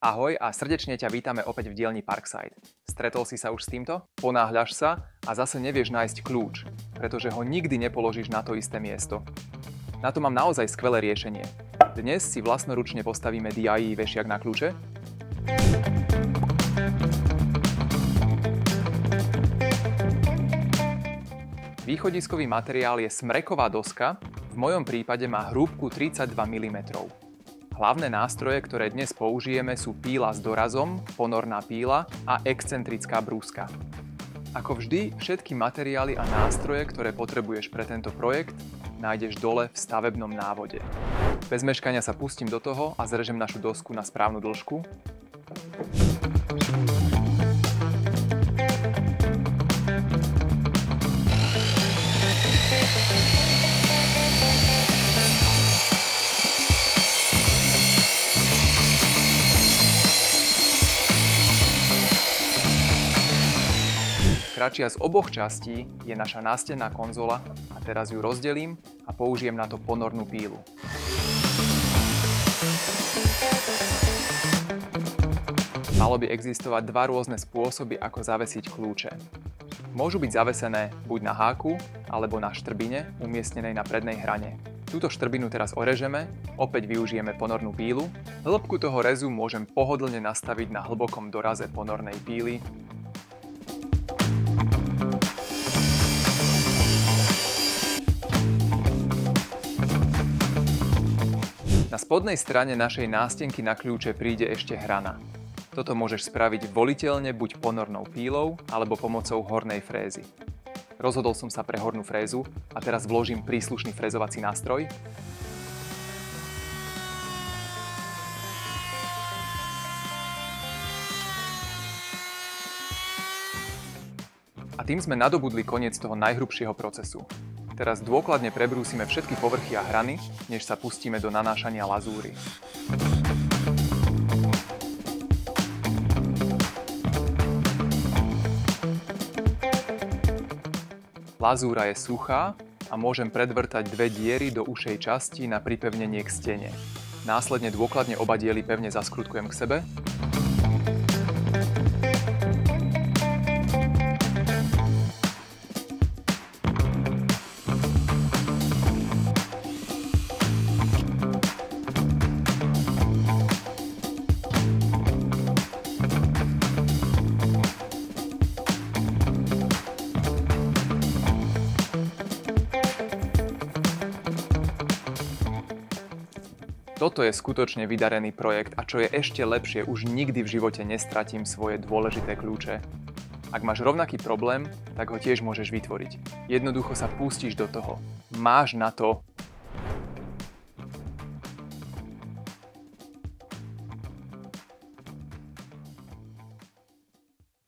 Ahoj a srdečne ťa vítame opäť v dielni Parkside. Stretol si sa už s týmto? Ponáhľaš sa a zase nevieš nájsť kľúč, pretože ho nikdy nepoložíš na to isté miesto. Na to mám naozaj skvelé riešenie. Dnes si vlastnoručne postavíme DIY vešiak na kľúče. Východiskový materiál je smreková doska, v mojom prípade má hrúbku 32 mm. Hlavné nástroje, ktoré dnes použijeme, sú píla s dorazom, ponorná píla a excentrická brúska. Ako vždy, všetky materiály a nástroje, ktoré potrebuješ pre tento projekt, nájdeš dole v stavebnom návode. Bez meškania sa pustím do toho a zrežem našu dosku na správnu dĺžku. Kratšia z oboch častí je naša nástenná konzola a teraz ju rozdelím a použijem na to ponornú pílu. Malo by existovať dva rôzne spôsoby, ako zavesiť kľúče. Môžu byť zavesené buď na háku, alebo na štrbine, umiestnenej na prednej hrane. Túto štrbinu teraz orežeme, opäť využijeme ponornú pílu. Hĺbku toho rezu môžem pohodlne nastaviť na hlbokom doraze ponornej píly. Na spodnej strane našej nástenky na kľúče príde ešte hrana. Toto môžeš spraviť voliteľne buď ponornou pílou, alebo pomocou hornej frézy. Rozhodol som sa pre hornú frézu a teraz vložím príslušný frézovací nástroj. A tým sme nadobudli koniec toho najhrubšieho procesu. Teraz dôkladne prebrúsime všetky povrchy a hrany, než sa pustíme do nanášania lazúry. Lazúra je suchá a môžem predvrtať dve diery do ušej časti na pripevnenie k stene. Následne dôkladne oba diely pevne zaskrutkujem k sebe. Toto je skutočne vydarený projekt a čo je ešte lepšie, už nikdy v živote nestratím svoje dôležité kľúče. Ak máš rovnaký problém, tak ho tiež môžeš vytvoriť. Jednoducho sa pustíš do toho. Máš na to